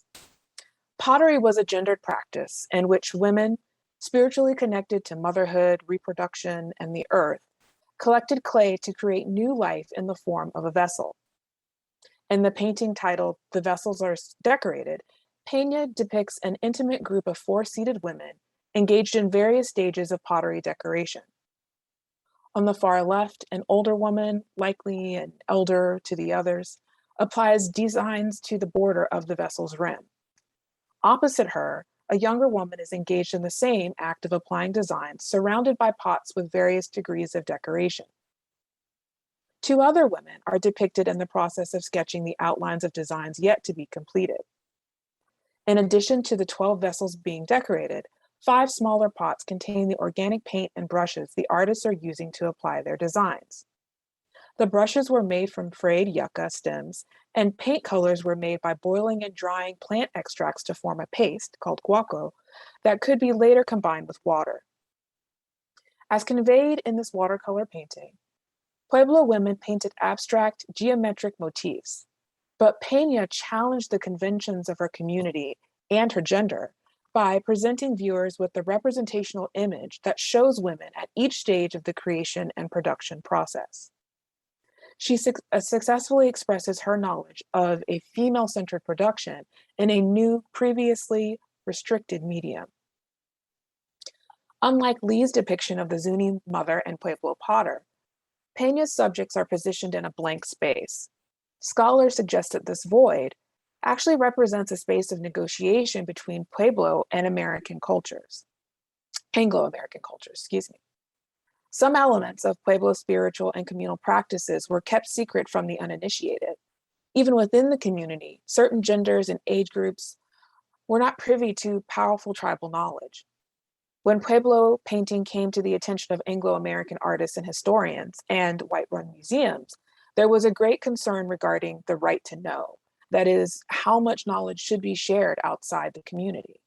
Pottery was a gendered practice in which women, spiritually connected to motherhood, reproduction, and the earth, collected clay to create new life in the form of a vessel. In the painting titled "The Vessels Are Decorated," Peña depicts an intimate group of 4 seated women engaged in various stages of pottery decoration. On the far left, an older woman, likely an elder to the others, applies designs to the border of the vessel's rim. Opposite her, a younger woman is engaged in the same act of applying designs, surrounded by pots with various degrees of decoration. 2 other women are depicted in the process of sketching the outlines of designs yet to be completed. In addition to the 12 vessels being decorated, 5 smaller pots contain the organic paint and brushes the artists are using to apply their designs. The brushes were made from frayed yucca stems, and paint colors were made by boiling and drying plant extracts to form a paste, called guaco, that could be later combined with water. As conveyed in this watercolor painting, Pueblo women painted abstract, geometric motifs, but Peña challenged the conventions of her community and her gender by presenting viewers with the representational image that shows women at each stage of the creation and production process. She successfully expresses her knowledge of a female-centered production in a new, previously restricted medium. Unlike Lee's depiction of the Zuni mother and Pueblo potter, Peña's subjects are positioned in a blank space. Scholars suggest that this void actually represents a space of negotiation between Pueblo and American cultures, Anglo-American cultures, excuse me. Some elements of Pueblo spiritual and communal practices were kept secret from the uninitiated. Even within the community, certain genders and age groups were not privy to powerful tribal knowledge. When Pueblo painting came to the attention of Anglo-American artists and historians and white-run museums, there was a great concern regarding the right to know, that is, how much knowledge should be shared outside the community.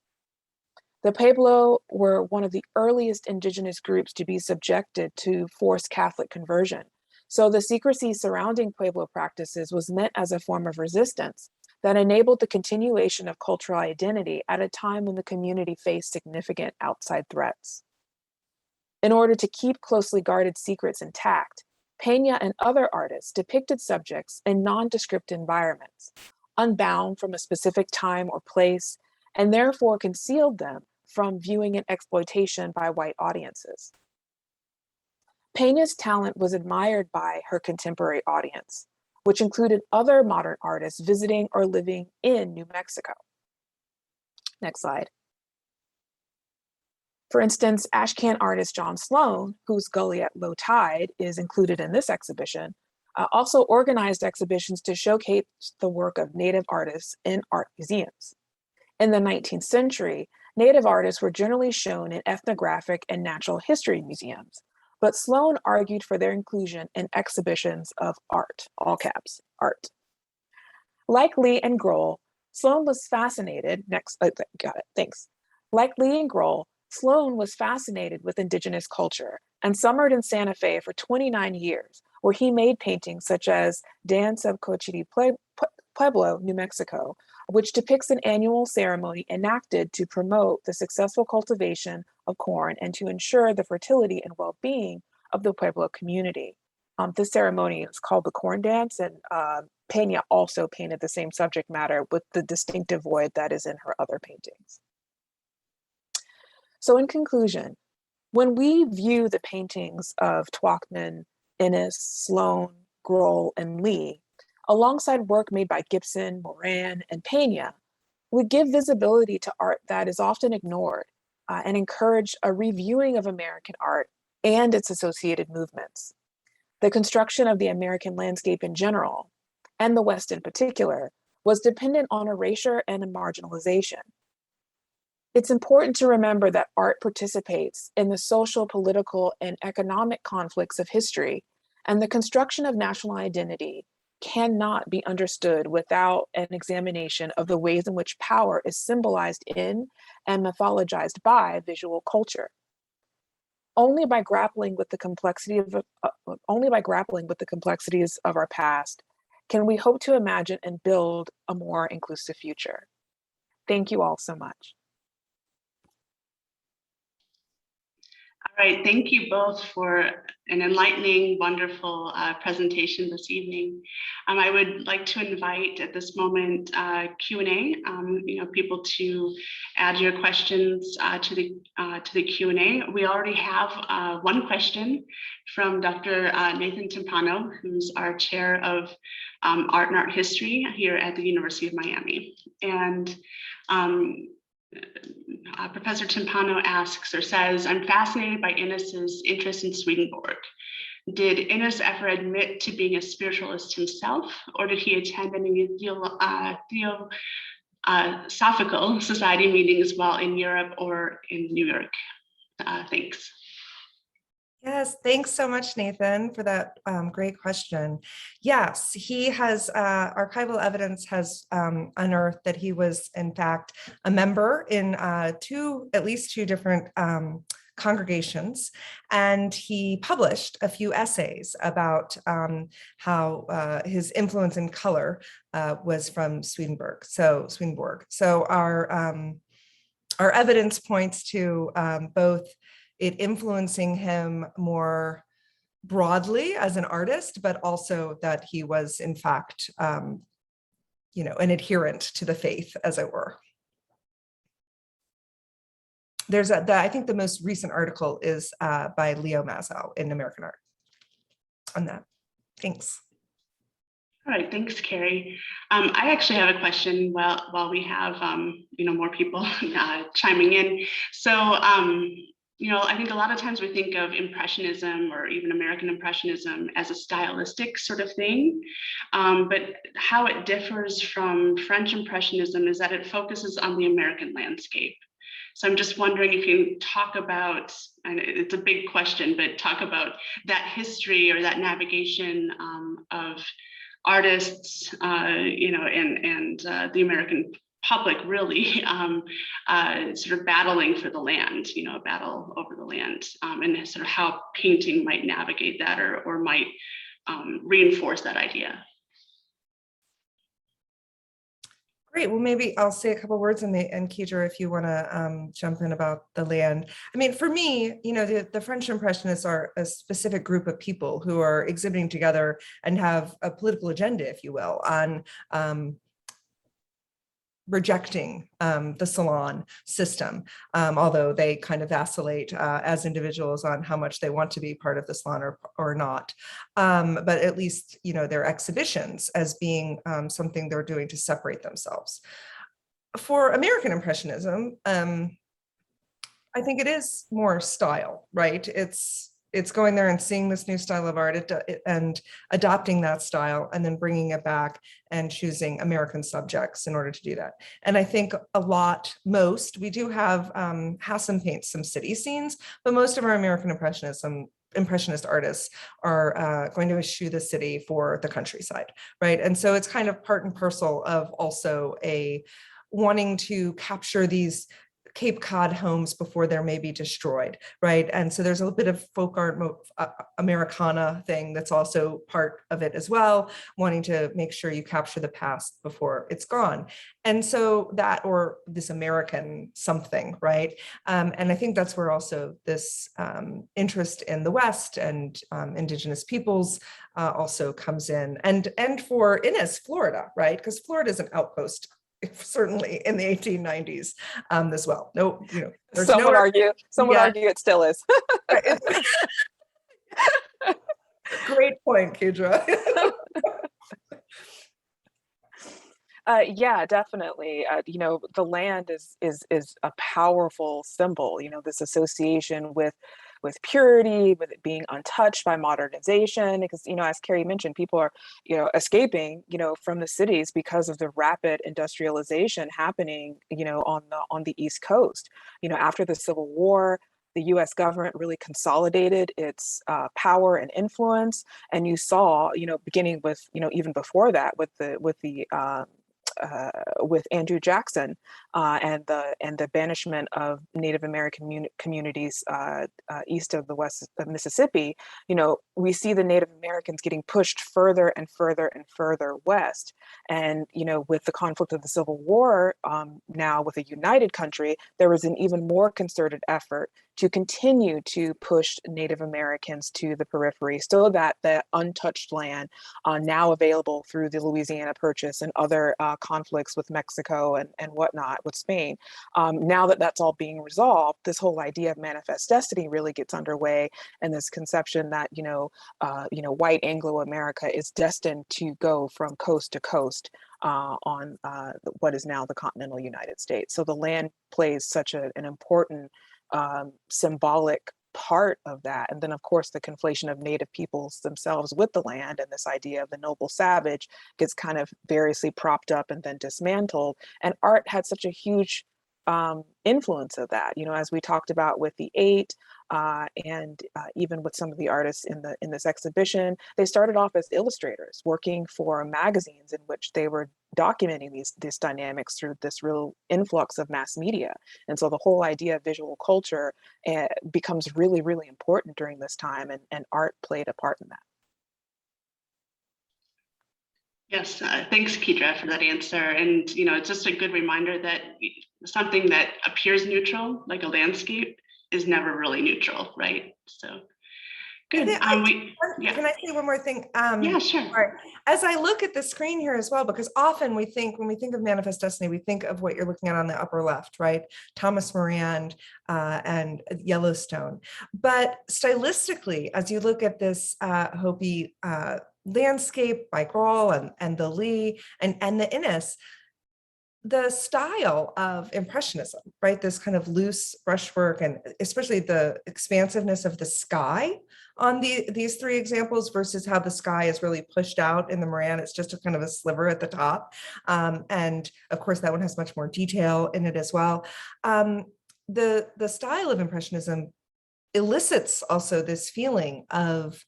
The Pueblo were one of the earliest indigenous groups to be subjected to forced Catholic conversion, so the secrecy surrounding Pueblo practices was meant as a form of resistance that enabled the continuation of cultural identity at a time when the community faced significant outside threats. In order to keep closely guarded secrets intact, Peña and other artists depicted subjects in nondescript environments, unbound from a specific time or place, and therefore concealed them from viewing and exploitation by white audiences. Peña's talent was admired by her contemporary audience, which included other modern artists visiting or living in New Mexico. Next slide. For instance, Ashkan artist John Sloan, whose Gully at Low Tide is included in this exhibition, also organized exhibitions to showcase the work of Native artists in art museums. In the 19th century, Native artists were generally shown in ethnographic and natural history museums, but Sloan argued for their inclusion in exhibitions of art, all caps, art. Like Lee and Grohl, Sloan was fascinated, got it, thanks. Like Lee and Grohl, Sloan was fascinated with indigenous culture and summered in Santa Fe for 29 years, where he made paintings such as Dance of Cochiti Pueblo, New Mexico, which depicts an annual ceremony enacted to promote the successful cultivation of corn and to ensure the fertility and well-being of the Pueblo community. This ceremony is called the Corn Dance, and Peña also painted the same subject matter with the distinctive void that is in her other paintings. So in conclusion, when we view the paintings of Twachtman, Innes, Sloan, Grohl, and Lee, alongside work made by Gibson, Moran, and Peña, we give visibility to art that is often ignored and encourage a reviewing of American art and its associated movements. The construction of the American landscape in general, and the West in particular, was dependent on erasure and marginalization. It's important to remember that art participates in the social, political, and economic conflicts of history, and the construction of national identity cannot be understood without an examination of the ways in which power is symbolized in and mythologized by visual culture. Only by grappling with the complexities of our past can we hope to imagine and build a more inclusive future. Thank you all so much. All right, thank you both for an enlightening, wonderful presentation this evening. I would like to invite at this moment Q&A, people to add your questions to the Q&A. We already have one question from Dr. Nathan Timpano, who's our chair of art and art history here at the University of Miami. And Professor Timpano asks or says, I'm fascinated by Innes's interest in Swedenborg. Did Innes ever admit to being a spiritualist himself, or did he attend any theosophical society meetings while in Europe or in New York? Thanks. Yes, thanks so much, Nathan, for that great question. Yes, he has, archival evidence has unearthed that he was, in fact, a member in at least two different congregations, and he published a few essays about how his influence in color was from Swedenborg. So our evidence points to both it influencing him more broadly as an artist, but also that he was, in fact, an adherent to the faith, as it were. There's I think the most recent article is by Leo Mazow in American Art on that. Thanks. All right, thanks, Keri. I actually have a question while we have more people chiming in. So I think a lot of times we think of Impressionism or even American Impressionism as a stylistic sort of thing, but how it differs from French Impressionism is that it focuses on the American landscape. So I'm just wondering if you can talk about, and it's a big question, but talk about that history or that navigation of artists, and the American public really sort of battling for the land, a battle over the land, and sort of how painting might navigate that or might reinforce that idea. Great. Well, maybe I'll say a couple words and Keidra, if you want to jump in about the land. I mean, for me, the French Impressionists are a specific group of people who are exhibiting together and have a political agenda, if you will, on rejecting the salon system, although they kind of vacillate as individuals on how much they want to be part of the salon or not. But at least, their exhibitions as being something they're doing to separate themselves. For American Impressionism, I think it is more style, right? It's going there and seeing this new style of art and adopting that style and then bringing it back and choosing American subjects in order to do that. And I think we do have Hassan paints some city scenes, but most of our American Impressionism Impressionist artists are going to eschew the city for the countryside, right? And so it's kind of part and parcel of also a wanting to capture these Cape Cod homes before they're maybe destroyed, right? And so there's a little bit of folk art Americana thing that's also part of it as well, wanting to make sure you capture the past before it's gone. And so that, or this American something, right? And I think that's where also this interest in the West and Indigenous peoples also comes in. And for Innis, Florida, right? Because Florida is an outpost certainly in the 1890s as well. No, there's some would argue it still is. Great point, Keidra. Yeah, definitely. The land is a powerful symbol. This association with purity, with it being untouched by modernization. Because as Keri mentioned, people are escaping from the cities because of the rapid industrialization happening on the East Coast. After the Civil War, the U.S. government really consolidated its power and influence, and you saw beginning with even before that with Andrew Jackson and the banishment of Native American communities east of the west of Mississippi, we see the Native Americans getting pushed further and further and further west. And with the conflict of the Civil War, now with a united country, there was an even more concerted effort to continue to push Native Americans to the periphery so that the untouched land now available through the Louisiana Purchase and other conflicts with Mexico and whatnot with Spain. Now that that's all being resolved, this whole idea of manifest destiny really gets underway, and this conception that white Anglo-America is destined to go from coast to coast on what is now the continental United States. So the land plays such an important symbolic part of that. And then of course the conflation of Native peoples themselves with the land, and this idea of the noble savage gets kind of variously propped up and then dismantled. And art had such a huge influence of that, as we talked about with the Eight, and even with some of the artists in this exhibition. They started off as illustrators working for magazines in which they were documenting these dynamics through this real influx of mass media. And so the whole idea of visual culture becomes really, really important during this time, and art played a part in that. Yes, thanks, Keidra, for that answer. And it's just a good reminder that something that appears neutral, like a landscape, is never really neutral, right? So good. Can I say one more thing? Yeah, sure. Right. As I look at the screen here as well, because often when we think of manifest destiny, we think of what you're looking at on the upper left, right? Thomas Morand and Yellowstone. But stylistically, as you look at this Hopi landscape by Grawl and the Lee and the Innis, the style of Impressionism, right? This kind of loose brushwork, and especially the expansiveness of the sky on these three examples versus how the sky is really pushed out in the Moran. It's just a kind of a sliver at the top. And of course, that one has much more detail in it as well. The style of Impressionism elicits also this feeling of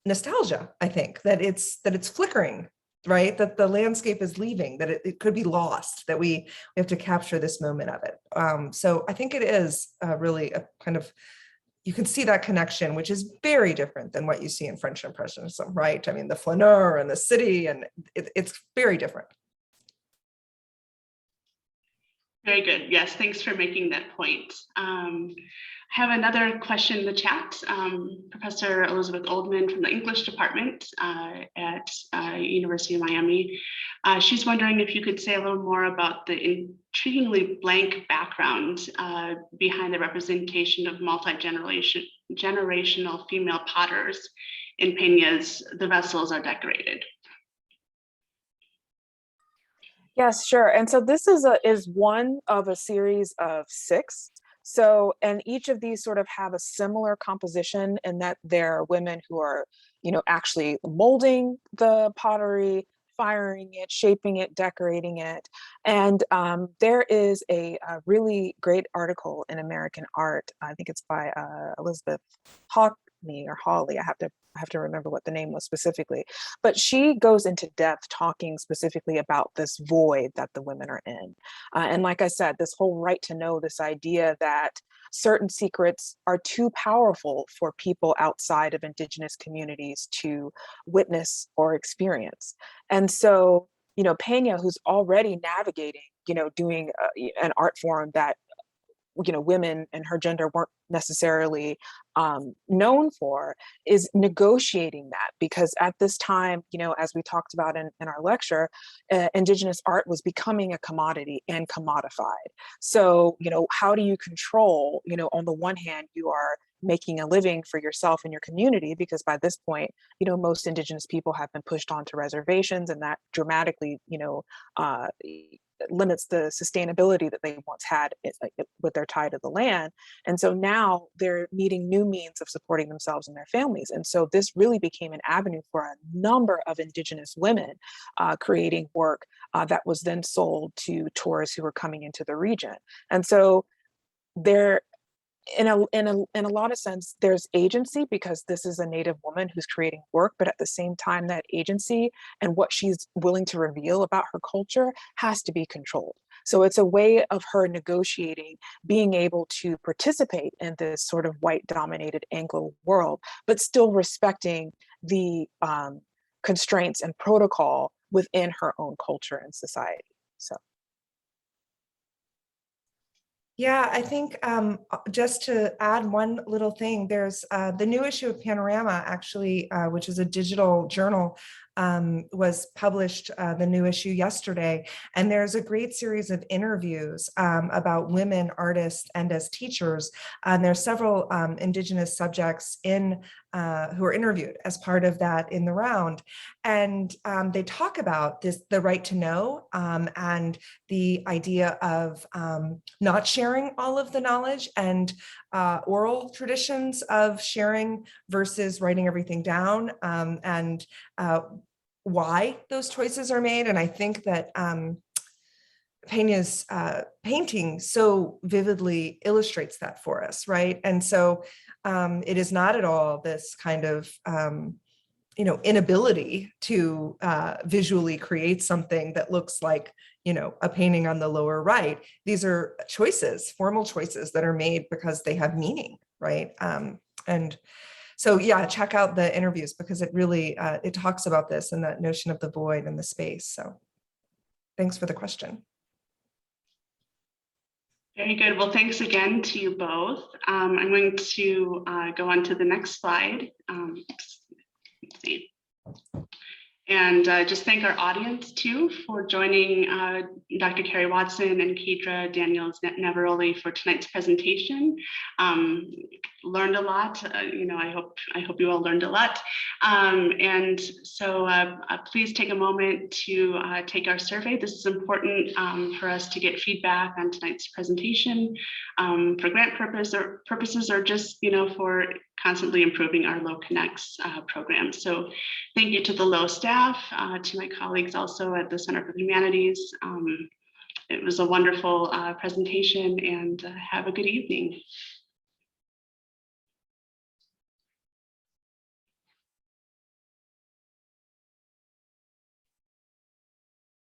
nostalgia, I think, that it's flickering, right? That the landscape is leaving, that it could be lost, that we have to capture this moment of it. So I think it is really a kind of, you can see that connection, which is very different than what you see in French Impressionism, right? I mean, the flaneur and the city, and it's very different. Very good. Yes, thanks for making that point. I have another question in the chat. Professor Elizabeth Oldman from the English department at University of Miami. She's wondering if you could say a little more about the intriguingly blank background behind the representation of multi-generational female potters in Peñas. The vessels are decorated. Yes, sure. And so this is one of a series of 6. So, and each of these sort of have a similar composition in that there are women who are, actually molding the pottery, firing it, shaping it, decorating it. And there is a really great article in American Art. I think it's by Elizabeth me, or Holly. I have to remember what the name was specifically, but she goes into depth talking specifically about this void that the women are in. And like I said, this whole right to know, this idea that certain secrets are too powerful for people outside of Indigenous communities to witness or experience. And so, you know, Pena, who's already navigating, you know, doing an art form that, you know, women and her gender weren't necessarily known for, is negotiating that, because at this time, you know, as we talked about in our lecture, Indigenous art was becoming a commodity and commodified. So, you know, how do you control, you know, on the one hand, you are making a living for yourself and your community, because by this point, you know, most Indigenous people have been pushed onto reservations, and that dramatically, you know, limits the sustainability that they once had with their tie to the land. And so now they're needing new means of supporting themselves and their families. And so this really became an avenue for a number of Indigenous women creating work that was then sold to tourists who were coming into the region. And so there, in a lot of sense, there's agency, because this is a Native woman who's creating work, but at the same time, that agency and what she's willing to reveal about her culture has to be controlled. So it's a way of her negotiating, being able to participate in this sort of white dominated Anglo world, but still respecting the constraints and protocol within her own culture and society. So. Yeah, I think just to add one little thing, there's the new issue of Panorama, actually, which is a digital journal, was published, the new issue yesterday. And there's a great series of interviews about women artists and as teachers. And there's several Indigenous subjects in who are interviewed as part of that in the round. And they talk about this, the right to know, and the idea of not sharing all of the knowledge, and oral traditions of sharing versus writing everything down, and why those choices are made. And I think that Pena's painting so vividly illustrates that for us, right? And so it is not at all this kind of you know, inability to visually create something that looks like, you know, a painting on the lower right. These are choices, formal choices that are made because they have meaning, right? And so, yeah, check out the interviews, because it really, it talks about this and that notion of the void and the space. So thanks for the question. Very good. Well, thanks again to you both. I'm going to go on to the next slide. Let's see. And just thank our audience too for joining Dr. Keri Watson and Keidra Daniels Navaroli for tonight's presentation. Learned a lot. You know, I hope you all learned a lot. And so please take a moment to take our survey. This is important for us to get feedback on tonight's presentation for grant purposes, or just, you know, for constantly improving our Lowe Connects program. So thank you to the Lowe staff, to my colleagues also at the Center for Humanities. It was a wonderful presentation, and have a good evening.